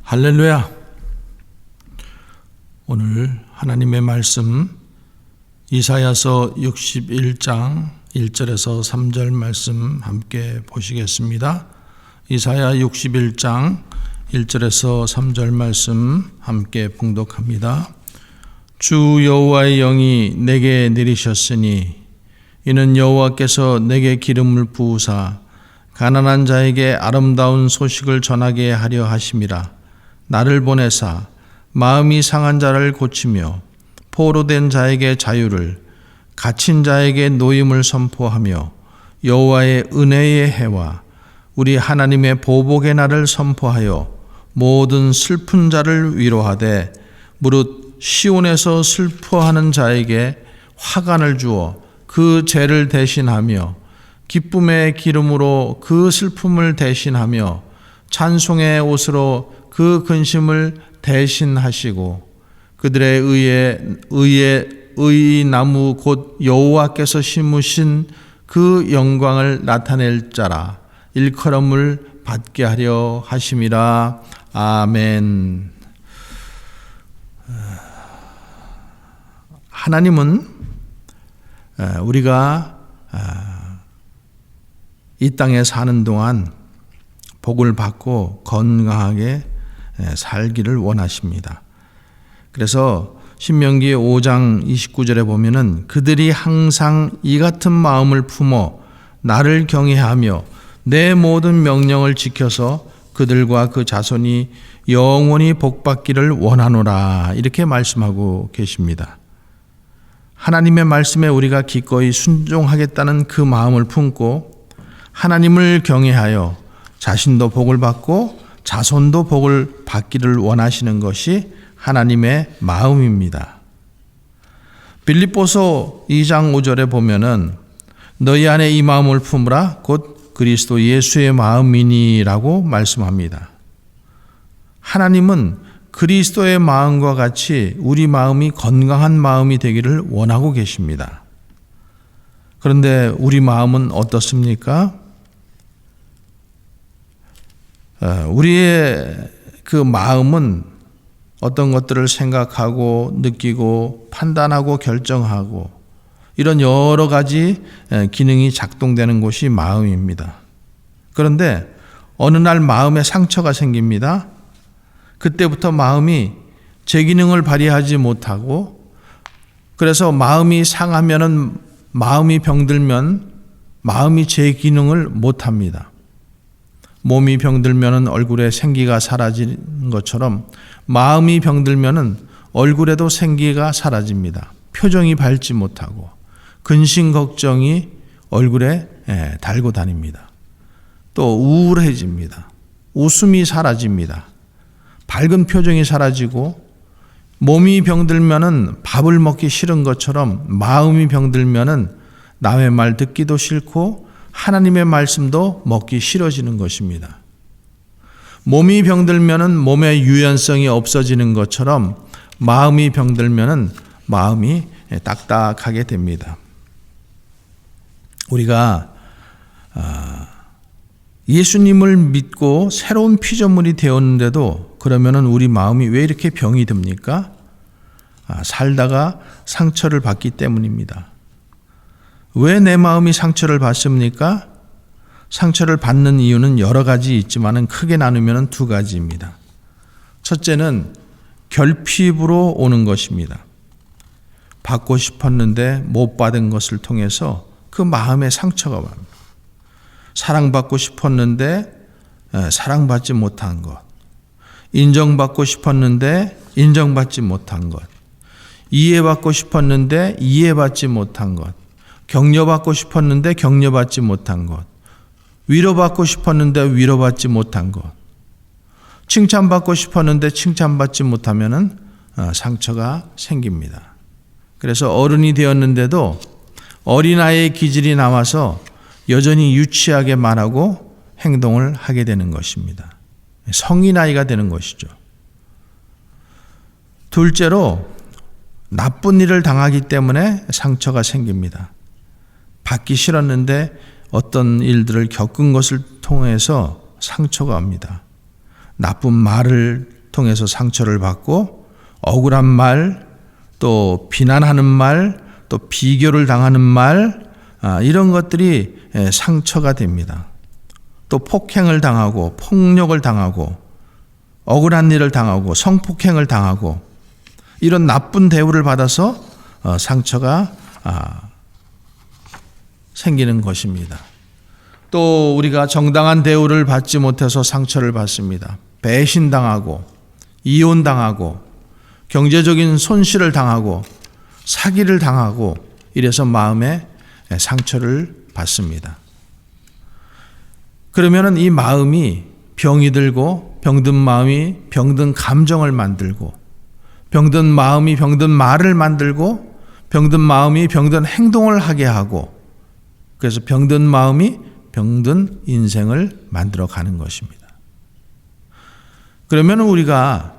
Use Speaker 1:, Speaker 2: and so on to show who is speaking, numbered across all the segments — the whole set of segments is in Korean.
Speaker 1: 할렐루야! 오늘 하나님의 말씀 이사야서 61장 1절에서 3절 말씀 함께 보시겠습니다. 이사야 61장 1절에서 3절 말씀 함께 봉독합니다. 주 여호와의 영이 내게 내리셨으니 이는 여호와께서 내게 기름을 부으사 가난한 자에게 아름다운 소식을 전하게 하려 하심이라. 나를 보내사 마음이 상한 자를 고치며 포로된 자에게 자유를, 갇힌 자에게 노임을 선포하며 여호와의 은혜의 해와 우리 하나님의 보복의 날을 선포하여 모든 슬픈 자를 위로하되 무릇 시온에서 슬퍼하는 자에게 화관을 주어 그 죄를 대신하며 기쁨의 기름으로 그 슬픔을 대신하며 찬송의 옷으로 그 근심을 대신하시고 그들의 의의 나무 곧 여호와께서 심으신 그 영광을 나타낼 자라 일컬음을 받게 하려 하심이라. 아멘. 하나님은 우리가 이 땅에 사는 동안 복을 받고 건강하게 살기를 원하십니다. 그래서 신명기 5장 29절에 보면은 그들이 항상 이 같은 마음을 품어 나를 경외하며 내 모든 명령을 지켜서 그들과 그 자손이 영원히 복받기를 원하노라 이렇게 말씀하고 계십니다. 하나님의 말씀에 우리가 기꺼이 순종하겠다는 그 마음을 품고 하나님을 경외하여 자신도 복을 받고 자손도 복을 받기를 원하시는 것이 하나님의 마음입니다. 빌립보서 2장 5절에 보면은 너희 안에 이 마음을 품으라 곧 그리스도 예수의 마음이니라고 말씀합니다. 하나님은 그리스도의 마음과 같이 우리 마음이 건강한 마음이 되기를 원하고 계십니다. 그런데 우리 마음은 어떻습니까? 우리의 그 마음은 어떤 것들을 생각하고 느끼고 판단하고 결정하고 이런 여러 가지 기능이 작동되는 곳이 마음입니다. 그런데 어느 날 마음에 상처가 생깁니다. 그때부터 마음이 제 기능을 발휘하지 못하고 그래서 마음이 상하면은 마음이 병들면 마음이 제 기능을 못합니다. 몸이 병들면은 얼굴에 생기가 사라지는 것처럼 마음이 병들면은 얼굴에도 생기가 사라집니다. 표정이 밝지 못하고 근심 걱정이 얼굴에 달고 다닙니다. 또 우울해집니다. 웃음이 사라집니다. 밝은 표정이 사라지고 몸이 병들면은 밥을 먹기 싫은 것처럼 마음이 병들면은 남의 말 듣기도 싫고 하나님의 말씀도 먹기 싫어지는 것입니다. 몸이 병들면은 몸의 유연성이 없어지는 것처럼 마음이 병들면은 마음이 딱딱하게 됩니다. 우리가 예수님을 믿고 새로운 피조물이 되었는데도 그러면은 우리 마음이 왜 이렇게 병이 듭니까? 살다가 상처를 받기 때문입니다. 왜 내 마음이 상처를 받습니까? 상처를 받는 이유는 여러 가지 있지만은 크게 나누면 두 가지입니다. 첫째는 결핍으로 오는 것입니다. 받고 싶었는데 못 받은 것을 통해서 그 마음에 상처가 옵니다. 사랑받고 싶었는데 사랑받지 못한 것, 인정받고 싶었는데 인정받지 못한 것, 이해받고 싶었는데 이해받지 못한 것, 격려받고 싶었는데 격려받지 못한 것, 위로받고 싶었는데 위로받지 못한 것, 칭찬받고 싶었는데 칭찬받지 못하면은 상처가 생깁니다. 그래서 어른이 되었는데도 어린아이의 기질이 남아서 여전히 유치하게 말하고 행동을 하게 되는 것입니다. 성인아이가 되는 것이죠. 둘째로 나쁜 일을 당하기 때문에 상처가 생깁니다. 받기 싫었는데 어떤 일들을 겪은 것을 통해서 상처가 옵니다. 나쁜 말을 통해서 상처를 받고 억울한 말, 또 비난하는 말, 또 비교를 당하는 말, 이런 것들이 상처가 됩니다. 또 폭행을 당하고 폭력을 당하고 억울한 일을 당하고 성폭행을 당하고 이런 나쁜 대우를 받아서 상처가 생기는 것입니다. 또 우리가 정당한 대우를 받지 못해서 상처를 받습니다. 배신당하고 이혼당하고 경제적인 손실을 당하고 사기를 당하고 이래서 마음에 상처를 받습니다. 그러면은 이 마음이 병이 들고 병든 마음이 병든 감정을 만들고 병든 마음이 병든 말을 만들고 병든 마음이 병든 행동을 하게 하고 그래서 병든 마음이 병든 인생을 만들어 가는 것입니다. 그러면 우리가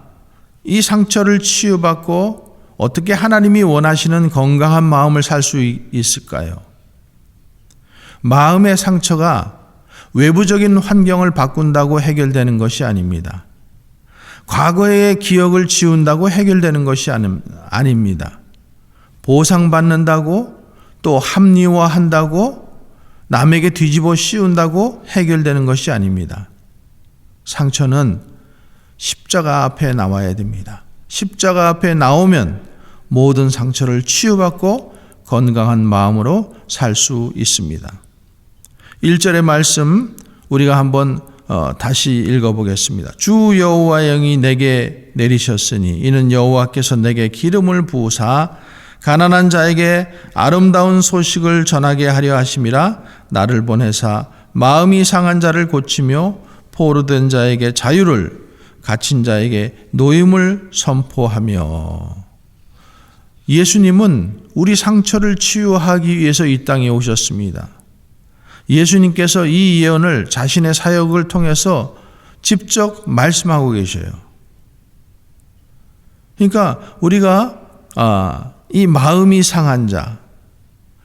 Speaker 1: 이 상처를 치유받고 어떻게 하나님이 원하시는 건강한 마음을 살 수 있을까요? 마음의 상처가 외부적인 환경을 바꾼다고 해결되는 것이 아닙니다. 과거의 기억을 지운다고 해결되는 것이 아닙니다. 보상받는다고 또 합리화한다고 남에게 뒤집어 씌운다고 해결되는 것이 아닙니다. 상처는 십자가 앞에 나와야 됩니다. 십자가 앞에 나오면 모든 상처를 치유받고 건강한 마음으로 살 수 있습니다. 1절의 말씀 우리가 한번 다시 읽어보겠습니다. 주 여호와의 영이 내게 내리셨으니 이는 여호와께서 내게 기름을 부으사 가난한 자에게 아름다운 소식을 전하게 하려 하심이라. 나를 보내사 마음이 상한 자를 고치며 포로된 자에게 자유를 갇힌 자에게 노임을 선포하며. 예수님은 우리 상처를 치유하기 위해서 이 땅에 오셨습니다. 예수님께서 이 예언을 자신의 사역을 통해서 직접 말씀하고 계셔요. 그러니까 우리가 이 마음이 상한 자,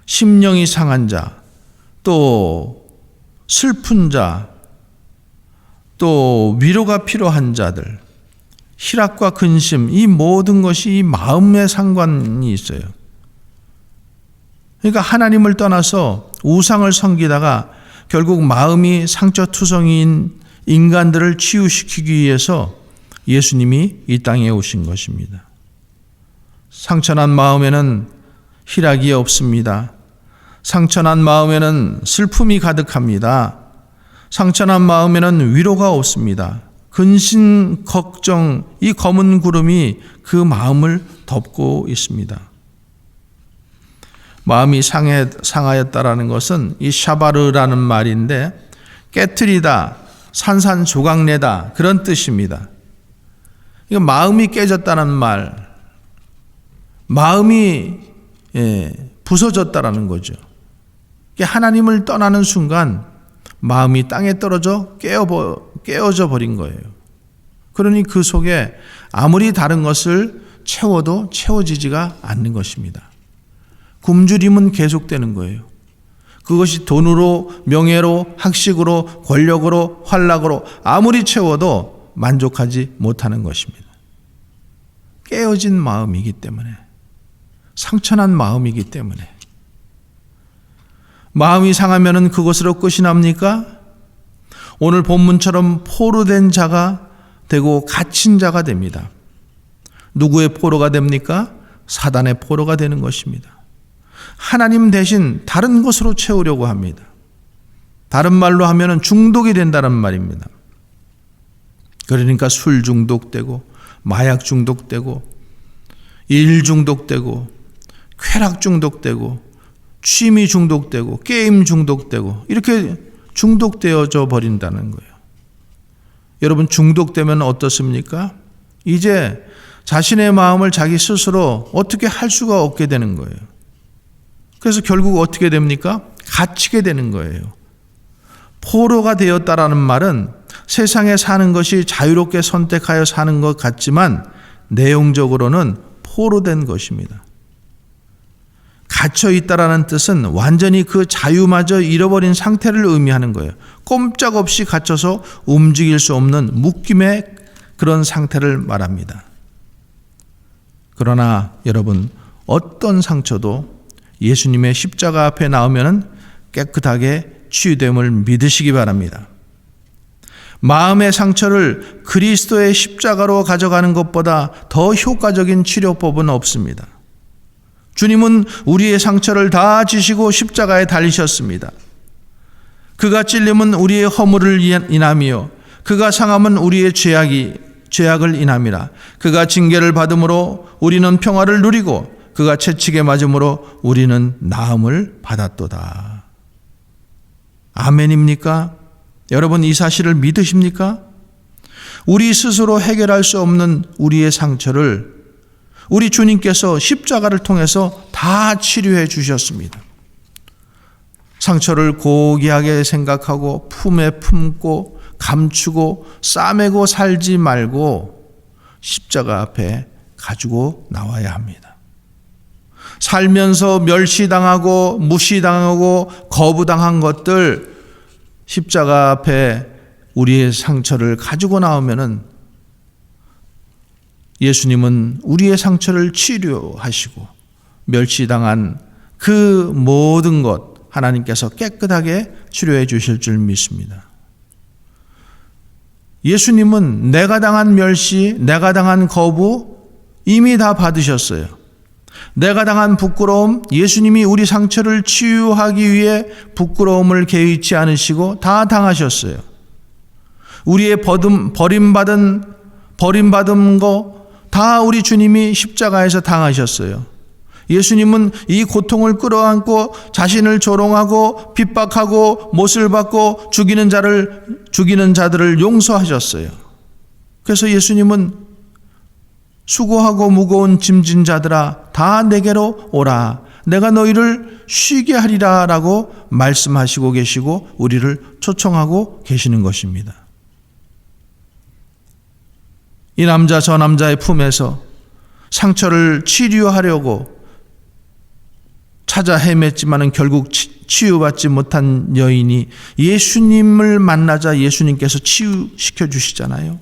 Speaker 1: 심령이 상한 자, 또 슬픈 자, 또 위로가 필요한 자들, 희락과 근심, 이 모든 것이 이 마음에 상관이 있어요. 그러니까 하나님을 떠나서 우상을 섬기다가 결국 마음이 상처투성이인 인간들을 치유시키기 위해서 예수님이 이 땅에 오신 것입니다. 상처난 마음에는 희락이 없습니다. 상처난 마음에는 슬픔이 가득합니다. 상처난 마음에는 위로가 없습니다. 근심, 걱정, 이 검은 구름이 그 마음을 덮고 있습니다. 마음이 상하였다라는 것은 이 샤바르라는 말인데 깨트리다, 산산조각내다 그런 뜻입니다. 이거 마음이 깨졌다는 말, 마음이 부서졌다라는 거죠. 하나님을 떠나는 순간 마음이 땅에 떨어져 깨어져 버린 거예요. 그러니 그 속에 아무리 다른 것을 채워도 채워지지가 않는 것입니다. 굶주림은 계속되는 거예요. 그것이 돈으로, 명예로, 학식으로, 권력으로, 환락으로 아무리 채워도 만족하지 못하는 것입니다. 깨어진 마음이기 때문에, 상처난 마음이기 때문에. 마음이 상하면 그것으로 끝이 납니까? 오늘 본문처럼 포로된 자가 되고 갇힌 자가 됩니다. 누구의 포로가 됩니까? 사단의 포로가 되는 것입니다. 하나님 대신 다른 것으로 채우려고 합니다. 다른 말로 하면 중독이 된다는 말입니다. 그러니까 술 중독되고 마약 중독되고 일 중독되고 쾌락 중독되고 취미 중독되고 게임 중독되고 이렇게 중독되어져 버린다는 거예요. 여러분 중독되면 어떻습니까? 이제 자신의 마음을 자기 스스로 어떻게 할 수가 없게 되는 거예요. 그래서 결국 어떻게 됩니까? 갇히게 되는 거예요. 포로가 되었다라는 말은 세상에 사는 것이 자유롭게 선택하여 사는 것 같지만 내용적으로는 포로된 것입니다. 갇혀 있다라는 뜻은 완전히 그 자유마저 잃어버린 상태를 의미하는 거예요. 꼼짝없이 갇혀서 움직일 수 없는 묶임의 그런 상태를 말합니다. 그러나 여러분, 어떤 상처도 예수님의 십자가 앞에 나오면 깨끗하게 치유됨을 믿으시기 바랍니다. 마음의 상처를 그리스도의 십자가로 가져가는 것보다 더 효과적인 치료법은 없습니다. 주님은 우리의 상처를 다 지시고 십자가에 달리셨습니다. 그가 찔림은 우리의 허물을 인함이요 그가 상함은 우리의 죄악을 인함이라. 그가 징계를 받음으로 우리는 평화를 누리고 그가 채찍에 맞음으로 우리는 나음을 받았도다. 아멘입니까? 여러분, 이 사실을 믿으십니까? 우리 스스로 해결할 수 없는 우리의 상처를 우리 주님께서 십자가를 통해서 다 치료해 주셨습니다. 상처를 고귀하게 생각하고 품에 품고 감추고 싸매고 살지 말고 십자가 앞에 가지고 나와야 합니다. 살면서 멸시당하고 무시당하고 거부당한 것들 십자가 앞에 우리의 상처를 가지고 나오면은 예수님은 우리의 상처를 치료하시고 멸시당한 그 모든 것 하나님께서 깨끗하게 치료해 주실 줄 믿습니다. 예수님은 내가 당한 멸시, 내가 당한 거부 이미 다 받으셨어요. 내가 당한 부끄러움, 예수님이 우리 상처를 치유하기 위해 부끄러움을 개의치 않으시고 다 당하셨어요. 우리의 버림받은 거 다 우리 주님이 십자가에서 당하셨어요. 예수님은 이 고통을 끌어안고 자신을 조롱하고 핍박하고 못을 받고 죽이는 자들을 용서하셨어요. 그래서 예수님은 수고하고 무거운 짐진 자들아 다 내게로 오라 내가 너희를 쉬게 하리라 라고 말씀하시고 계시고 우리를 초청하고 계시는 것입니다. 이 남자 저 남자의 품에서 상처를 치료하려고 찾아 헤맸지만은 결국 치유받지 못한 여인이 예수님을 만나자 예수님께서 치유시켜 주시잖아요.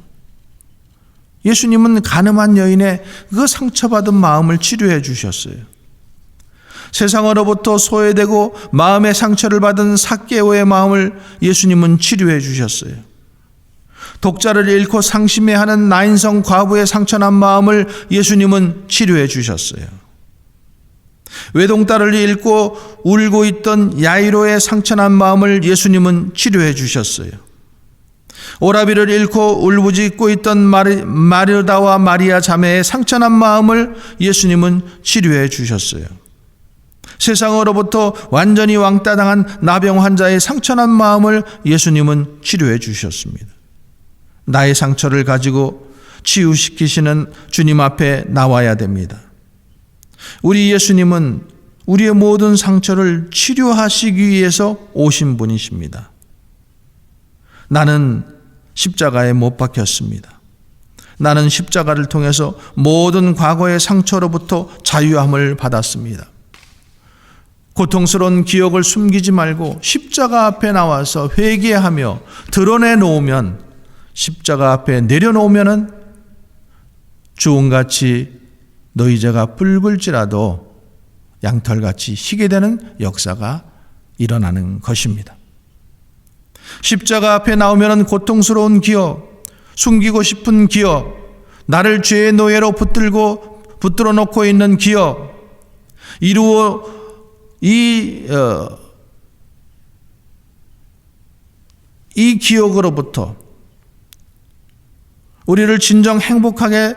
Speaker 1: 예수님은 가늠한 여인의 그 상처받은 마음을 치료해 주셨어요. 세상으로부터 소외되고 마음의 상처를 받은 삭개오의 마음을 예수님은 치료해 주셨어요. 독자를 잃고 상심해하는 나인성 과부의 상처난 마음을 예수님은 치료해 주셨어요. 외동딸을 잃고 울고 있던 야이로의 상처난 마음을 예수님은 치료해 주셨어요. 오라비를 잃고 울부짖고 있던 마르다와 마리아 자매의 상처난 마음을 예수님은 치료해 주셨어요. 세상으로부터 완전히 왕따당한 나병 환자의 상처난 마음을 예수님은 치료해 주셨습니다. 나의 상처를 가지고 치유시키시는 주님 앞에 나와야 됩니다. 우리 예수님은 우리의 모든 상처를 치료하시기 위해서 오신 분이십니다. 나는 십자가에 못 박혔습니다. 나는 십자가를 통해서 모든 과거의 상처로부터 자유함을 받았습니다. 고통스러운 기억을 숨기지 말고 십자가 앞에 나와서 회개하며 드러내놓으면 십자가 앞에 내려놓으면은 주홍같이 너희 죄가 붉을지라도 양털같이 희게 되는 역사가 일어나는 것입니다. 십자가 앞에 나오면은 고통스러운 기억, 숨기고 싶은 기억, 나를 죄의 노예로 붙들어 놓고 있는 기억, 이 기억으로부터 우리를 진정 행복하게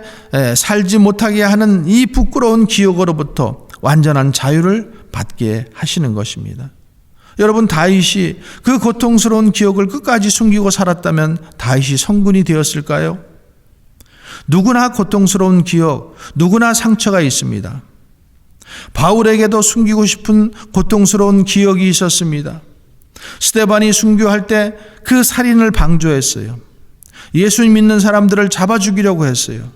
Speaker 1: 살지 못하게 하는 이 부끄러운 기억으로부터 완전한 자유를 받게 하시는 것입니다. 여러분, 다윗이 그 고통스러운 기억을 끝까지 숨기고 살았다면 다윗이 성군이 되었을까요? 누구나 고통스러운 기억, 누구나 상처가 있습니다. 바울에게도 숨기고 싶은 고통스러운 기억이 있었습니다. 스데반이 순교할 때 그 살인을 방조했어요. 예수 믿는 사람들을 잡아 죽이려고 했어요.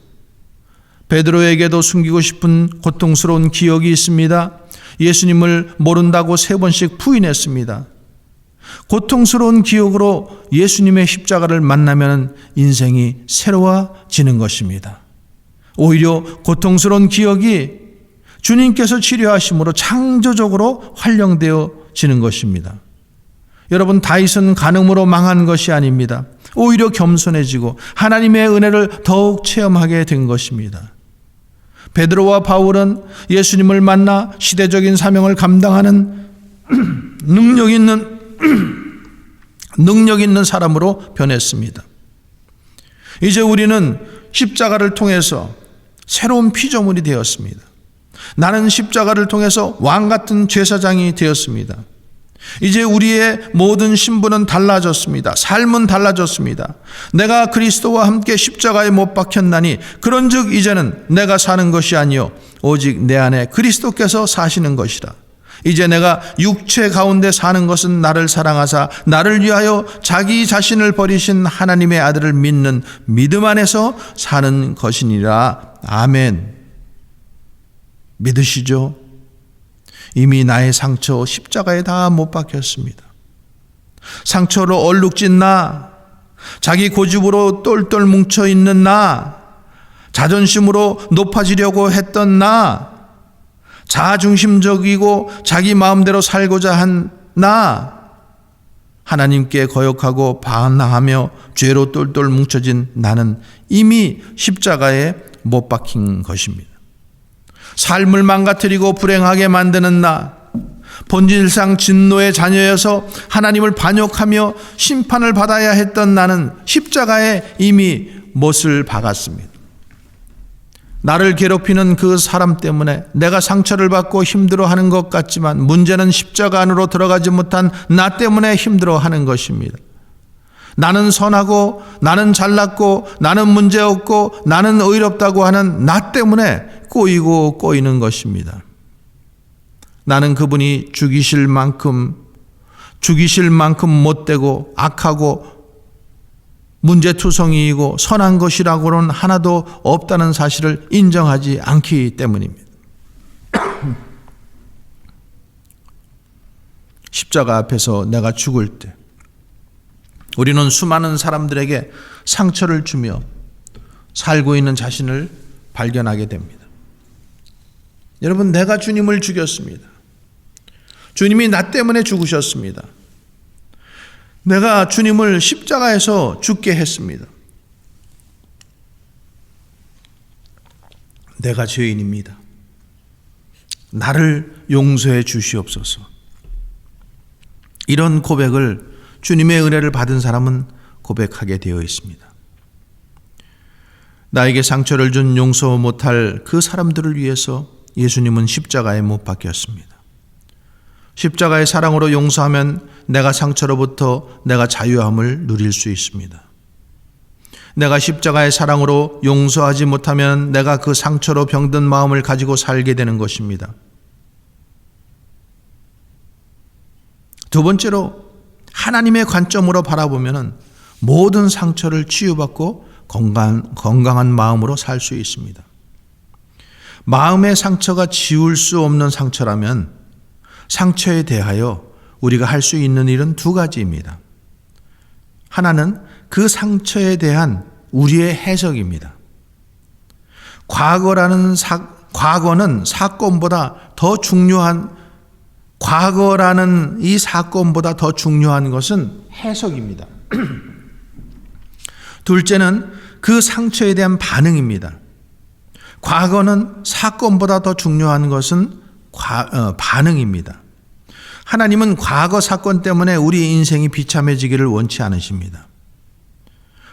Speaker 1: 베드로에게도 숨기고 싶은 고통스러운 기억이 있습니다. 예수님을 모른다고 3번씩 부인했습니다. 고통스러운 기억으로 예수님의 십자가를 만나면 인생이 새로워지는 것입니다. 오히려 고통스러운 기억이 주님께서 치료하심으로 창조적으로 활용되어지는 것입니다. 여러분, 다윗은 간음으로 망한 것이 아닙니다. 오히려 겸손해지고 하나님의 은혜를 더욱 체험하게 된 것입니다. 베드로와 바울은 예수님을 만나 시대적인 사명을 감당하는 능력 있는 사람으로 변했습니다. 이제 우리는 십자가를 통해서 새로운 피조물이 되었습니다. 나는 십자가를 통해서 왕 같은 제사장이 되었습니다. 이제 우리의 모든 신분은 달라졌습니다. 삶은 달라졌습니다. 내가 그리스도와 함께 십자가에 못 박혔나니 그런즉 이제는 내가 사는 것이 아니요 오직 내 안에 그리스도께서 사시는 것이라. 이제 내가 육체 가운데 사는 것은 나를 사랑하사 나를 위하여 자기 자신을 버리신 하나님의 아들을 믿는 믿음 안에서 사는 것이니라. 아멘. 믿으시죠? 이미 나의 상처 십자가에 다 못 박혔습니다. 상처로 얼룩진 나, 자기 고집으로 똘똘 뭉쳐있는 나, 자존심으로 높아지려고 했던 나, 자아중심적이고 자기 마음대로 살고자 한 나, 하나님께 거역하고 반항하며 죄로 똘똘 뭉쳐진 나는 이미 십자가에 못 박힌 것입니다. 삶을 망가뜨리고 불행하게 만드는 나, 본질상 진노의 자녀여서 하나님을 반역하며 심판을 받아야 했던 나는 십자가에 이미 못을 박았습니다. 나를 괴롭히는 그 사람 때문에 내가 상처를 받고 힘들어하는 것 같지만 문제는 십자가 안으로 들어가지 못한 나 때문에 힘들어하는 것입니다. 나는 선하고 나는 잘났고 나는 문제없고 나는 의롭다고 하는 나 때문에 꼬이고 꼬이는 것입니다. 나는 그분이 죽이실 만큼 못되고 악하고 문제투성이이고 선한 것이라고는 하나도 없다는 사실을 인정하지 않기 때문입니다. 십자가 앞에서 내가 죽을 때 우리는 수많은 사람들에게 상처를 주며 살고 있는 자신을 발견하게 됩니다. 여러분, 내가 주님을 죽였습니다. 주님이 나 때문에 죽으셨습니다. 내가 주님을 십자가에서 죽게 했습니다. 내가 죄인입니다. 나를 용서해 주시옵소서. 이런 고백을 주님의 은혜를 받은 사람은 고백하게 되어 있습니다. 나에게 상처를 준 용서 못할 그 사람들을 위해서 예수님은 십자가에 못 박혔습니다. 십자가의 사랑으로 용서하면 내가 상처로부터 내가 자유함을 누릴 수 있습니다. 내가 십자가의 사랑으로 용서하지 못하면 내가 그 상처로 병든 마음을 가지고 살게 되는 것입니다. 두 번째로 하나님의 관점으로 바라보면 모든 상처를 치유받고 건강한 마음으로 살 수 있습니다. 마음의 상처가 지울 수 없는 상처라면 상처에 대하여 우리가 할 수 있는 일은 두 가지입니다. 하나는 그 상처에 대한 우리의 해석입니다. 과거는 사건보다 더 중요한 과거라는 이 사건보다 더 중요한 것은 해석입니다. 둘째는 그 상처에 대한 반응입니다. 과거는 사건보다 더 중요한 것은 반응입니다. 하나님은 과거 사건 때문에 우리 인생이 비참해지기를 원치 않으십니다.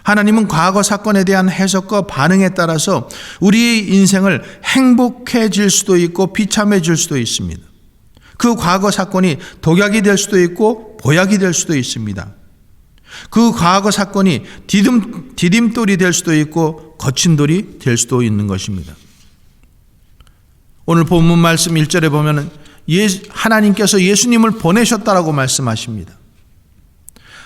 Speaker 1: 하나님은 과거 사건에 대한 해석과 반응에 따라서 우리의 인생을 행복해질 수도 있고 비참해질 수도 있습니다. 그 과거 사건이 독약이 될 수도 있고 보약이 될 수도 있습니다. 그 과거 사건이 디딤돌이 될 수도 있고 거친 돌이 될 수도 있는 것입니다. 오늘 본문 말씀 1절에 보면 하나님께서 예수님을 보내셨다라고 말씀하십니다.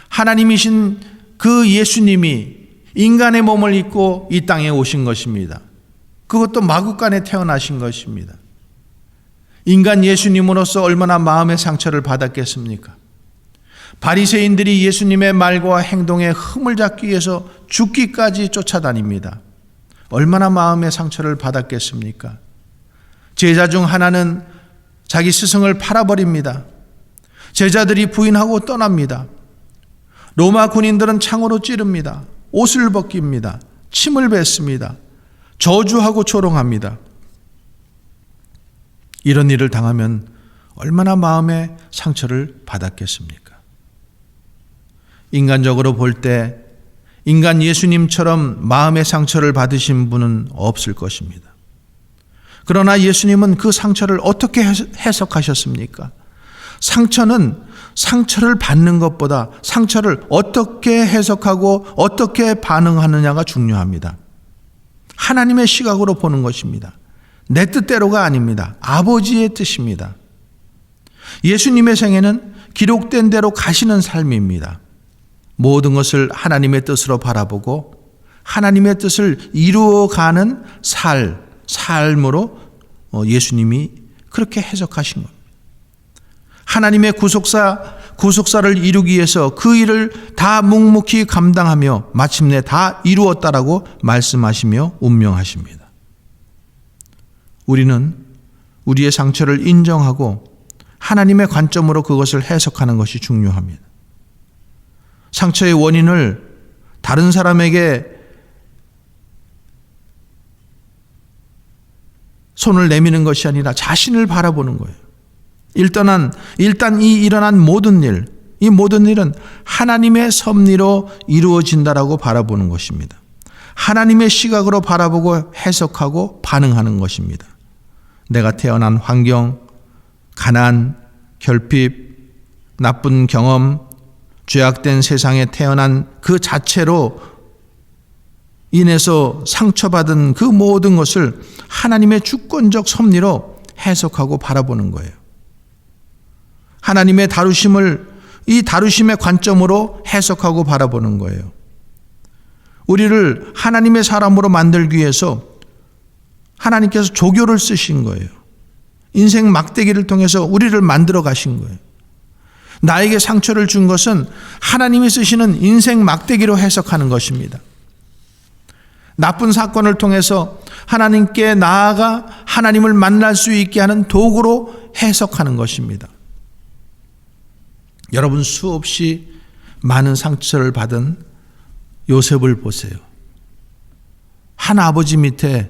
Speaker 1: 하나님이신 그 예수님이 인간의 몸을 입고 이 땅에 오신 것입니다. 그것도 마구간에 태어나신 것입니다. 인간 예수님으로서 얼마나 마음의 상처를 받았겠습니까? 바리새인들이 예수님의 말과 행동에 흠을 잡기 위해서 죽기까지 쫓아다닙니다. 얼마나 마음의 상처를 받았겠습니까? 제자 중 하나는 자기 스승을 팔아버립니다. 제자들이 부인하고 떠납니다. 로마 군인들은 창으로 찌릅니다. 옷을 벗깁니다. 침을 뱉습니다. 저주하고 조롱합니다. 이런 일을 당하면 얼마나 마음의 상처를 받았겠습니까? 인간적으로 볼 때 인간 예수님처럼 마음의 상처를 받으신 분은 없을 것입니다. 그러나 예수님은 그 상처를 어떻게 해석하셨습니까? 상처는 상처를 받는 것보다 상처를 어떻게 해석하고 어떻게 반응하느냐가 중요합니다. 하나님의 시각으로 보는 것입니다. 내 뜻대로가 아닙니다. 아버지의 뜻입니다. 예수님의 생애는 기록된 대로 가시는 삶입니다. 모든 것을 하나님의 뜻으로 바라보고 하나님의 뜻을 이루어가는 삶으로 예수님이 그렇게 해석하신 겁니다. 하나님의 구속사를 이루기 위해서 그 일을 다 묵묵히 감당하며 마침내 다 이루었다라고 말씀하시며 운명하십니다. 우리는 우리의 상처를 인정하고 하나님의 관점으로 그것을 해석하는 것이 중요합니다. 상처의 원인을 다른 사람에게 손을 내미는 것이 아니라 자신을 바라보는 거예요. 일단 이 일어난 모든 일, 이 모든 일은 하나님의 섭리로 이루어진다라고 바라보는 것입니다. 하나님의 시각으로 바라보고 해석하고 반응하는 것입니다. 내가 태어난 환경, 가난, 결핍, 나쁜 경험, 죄악된 세상에 태어난 그 자체로 인해서 상처받은 그 모든 것을 하나님의 주권적 섭리로 해석하고 바라보는 거예요. 하나님의 다루심을 이 다루심의 관점으로 해석하고 바라보는 거예요. 우리를 하나님의 사람으로 만들기 위해서 하나님께서 조교를 쓰신 거예요. 인생 막대기를 통해서 우리를 만들어 가신 거예요. 나에게 상처를 준 것은 하나님이 쓰시는 인생 막대기로 해석하는 것입니다. 나쁜 사건을 통해서 하나님께 나아가 하나님을 만날 수 있게 하는 도구로 해석하는 것입니다. 여러분, 수없이 많은 상처를 받은 요셉을 보세요. 한 아버지 밑에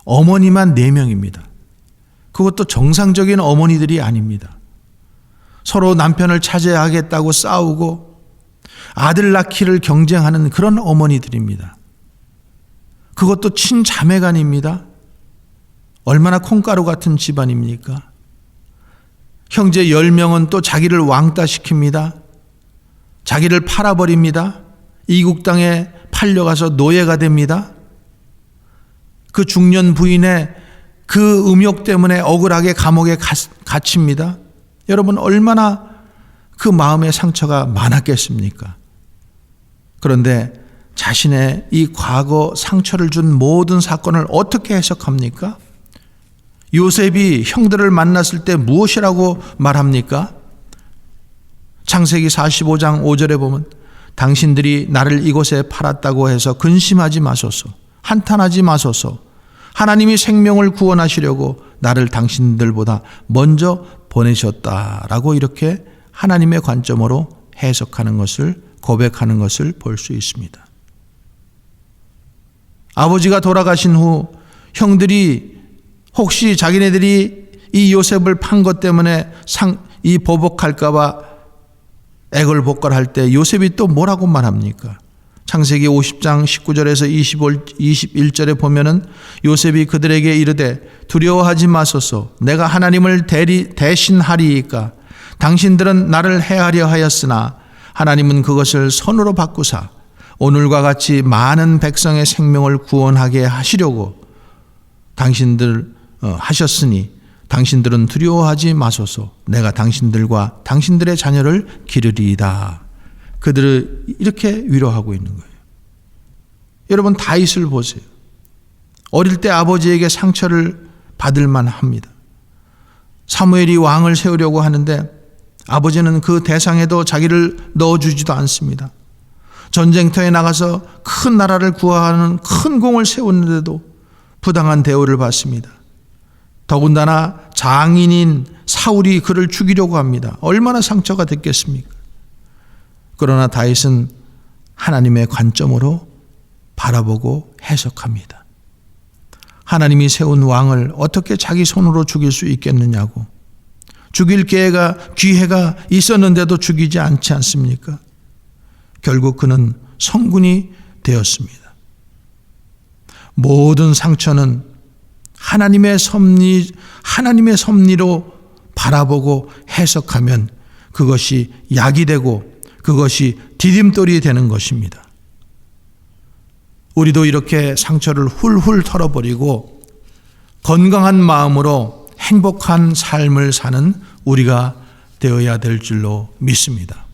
Speaker 1: 어머니만 4명입니다. 그것도 정상적인 어머니들이 아닙니다. 서로 남편을 차지하겠다고 싸우고 아들 낳기를 경쟁하는 그런 어머니들입니다. 그것도 친자매간입니다. 얼마나 콩가루 같은 집안입니까? 형제 10명은 또 자기를 왕따시킵니다. 자기를 팔아버립니다. 이국 땅에 팔려가서 노예가 됩니다. 그 중년 부인의 그 음욕 때문에 억울하게 감옥에 갇힙니다. 여러분, 얼마나 그 마음의 상처가 많았겠습니까? 그런데 자신의 이 과거 상처를 준 모든 사건을 어떻게 해석합니까? 요셉이 형들을 만났을 때 무엇이라고 말합니까? 창세기 45장 5절에 보면 당신들이 나를 이곳에 팔았다고 해서 근심하지 마소서, 한탄하지 마소서. 하나님이 생명을 구원하시려고 나를 당신들보다 먼저 보내셨다라고 이렇게 하나님의 관점으로 해석하는 것을, 고백하는 것을 볼 수 있습니다. 아버지가 돌아가신 후 형들이 혹시 자기네들이 이 요셉을 판 것 때문에 이 보복할까 봐 애걸복걸할 때 요셉이 또 뭐라고 말합니까? 창세기 50장 19절에서 21절에 보면은 요셉이 그들에게 이르되 두려워하지 마소서, 내가 하나님을 대신하리이까. 당신들은 나를 해하려 하였으나 하나님은 그것을 선으로 바꾸사 오늘과 같이 많은 백성의 생명을 구원하게 하시려고 당신들 하셨으니 당신들은 두려워하지 마소서, 내가 당신들과 당신들의 자녀를 기르리이다. 그들을 이렇게 위로하고 있는 거예요. 여러분, 다윗을 보세요. 어릴 때 아버지에게 상처를 받을 만합니다. 사무엘이 왕을 세우려고 하는데 아버지는 그 대상에도 자기를 넣어주지도 않습니다. 전쟁터에 나가서 큰 나라를 구하는 큰 공을 세웠는데도 부당한 대우를 받습니다. 더군다나 장인인 사울이 그를 죽이려고 합니다. 얼마나 상처가 됐겠습니까? 그러나 다윗은 하나님의 관점으로 바라보고 해석합니다. 하나님이 세운 왕을 어떻게 자기 손으로 죽일 수 있겠느냐고. 죽일 기회가 있었는데도 죽이지 않지 않습니까? 결국 그는 성군이 되었습니다. 모든 상처는 하나님의 섭리로 바라보고 해석하면 그것이 약이 되고 그것이 디딤돌이 되는 것입니다. 우리도 이렇게 상처를 훌훌 털어버리고 건강한 마음으로 행복한 삶을 사는 우리가 되어야 될 줄로 믿습니다.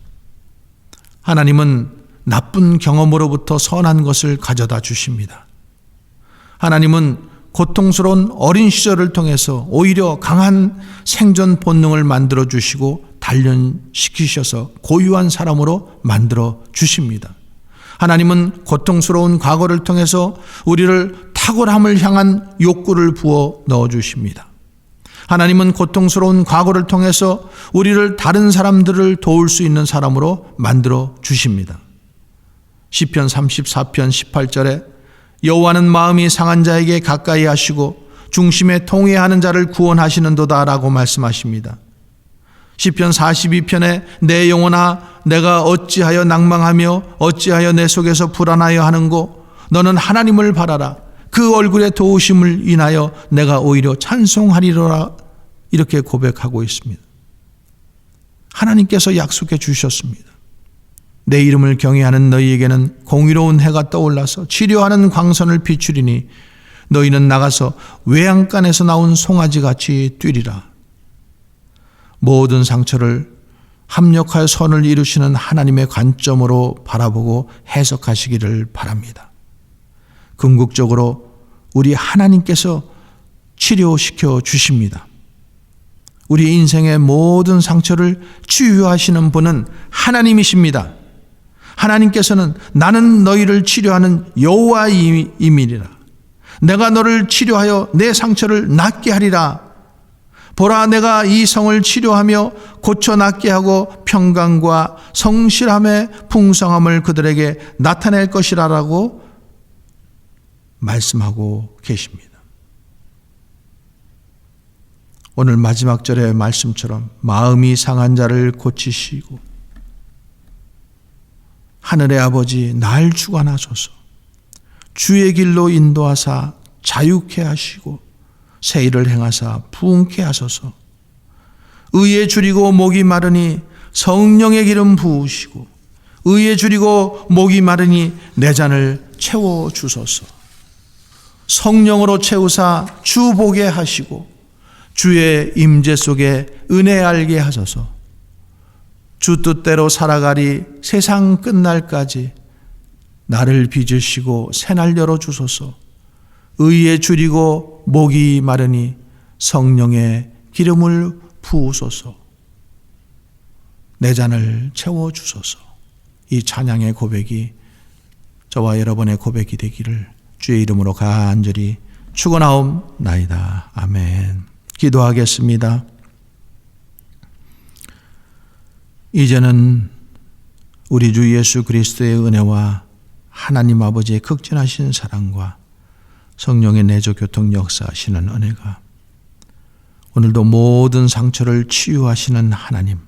Speaker 1: 하나님은 나쁜 경험으로부터 선한 것을 가져다 주십니다. 하나님은 고통스러운 어린 시절을 통해서 오히려 강한 생존 본능을 만들어 주시고 단련시키셔서 고유한 사람으로 만들어 주십니다. 하나님은 고통스러운 과거를 통해서 우리를 탁월함을 향한 욕구를 부어 넣어 주십니다. 하나님은 고통스러운 과거를 통해서 우리를 다른 사람들을 도울 수 있는 사람으로 만들어 주십니다. 시편 34편 18절에 여호와는 마음이 상한 자에게 가까이 하시고 중심에 통회하는 자를 구원하시는도다 라고 말씀하십니다. 시편 42편에 내 영혼아 내가 어찌하여 낭망하며 어찌하여 내 속에서 불안하여 하는고 너는 하나님을 바라라. 그 얼굴의 도우심을 인하여 내가 오히려 찬송하리로라. 이렇게 고백하고 있습니다. 하나님께서 약속해 주셨습니다. 내 이름을 경외하는 너희에게는 공의로운 해가 떠올라서 치료하는 광선을 비추리니 너희는 나가서 외양간에서 나온 송아지같이 뛰리라. 모든 상처를 합력하여 선을 이루시는 하나님의 관점으로 바라보고 해석하시기를 바랍니다. 궁극적으로 우리 하나님께서 치료시켜 주십니다. 우리 인생의 모든 상처를 치유하시는 분은 하나님이십니다. 하나님께서는 나는 너희를 치료하는 여호와임이니라. 내가 너를 치료하여 내 상처를 낫게 하리라. 보라 내가 이 성을 치료하며 고쳐 낫게 하고 평강과 성실함의 풍성함을 그들에게 나타낼 것이라라고 말씀하고 계십니다. 오늘 마지막 절의 말씀처럼 마음이 상한 자를 고치시고 하늘의 아버지 날 주관하소서. 주의 길로 인도하사 자유케 하시고 새 일을 행하사 부흥케 하소서. 의에 줄이고 목이 마르니 성령의 기름 부으시고 의에 줄이고 목이 마르니 내 잔을 채워 주소서. 성령으로 채우사 주 보게 하시고 주의 임재 속에 은혜 알게 하소서. 주 뜻대로 살아가리 세상 끝날까지 나를 빚으시고 새날 열어주소서. 의에 줄이고 목이 마르니 성령의 기름을 부으소서. 내 잔을 채워주소서. 이 찬양의 고백이 저와 여러분의 고백이 되기를 주의 이름으로 간절히 축원하옵나이다. 아멘. 기도하겠습니다. 이제는 우리 주 예수 그리스도의 은혜와 하나님 아버지의 극진하신 사랑과 성령의 내조 교통 역사하시는 은혜가 오늘도 모든 상처를 치유하시는 하나님,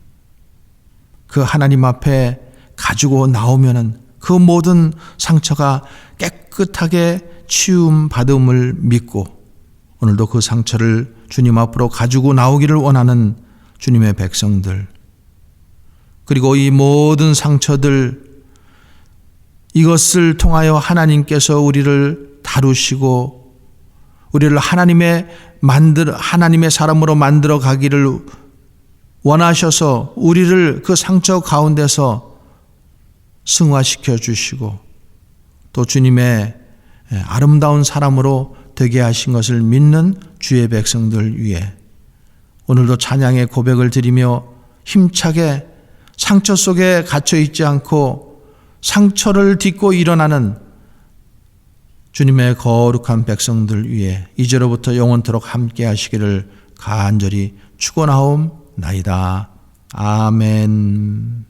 Speaker 1: 그 하나님 앞에 가지고 나오면은 그 모든 상처가 깨끗하게 치유음 받음을 믿고 오늘도 그 상처를 주님 앞으로 가지고 나오기를 원하는 주님의 백성들, 그리고 이 모든 상처들, 이것을 통하여 하나님께서 우리를 다루시고 우리를 하나님의 사람으로 만들어 가기를 원하셔서 우리를 그 상처 가운데서 승화시켜 주시고 또 주님의 아름다운 사람으로 되게 하신 것을 믿는 주의 백성들 위해 오늘도 찬양의 고백을 드리며 힘차게 상처 속에 갇혀 있지 않고 상처를 딛고 일어나는 주님의 거룩한 백성들 위해 이제로부터 영원토록 함께 하시기를 간절히 축원하옵나이다. 아멘.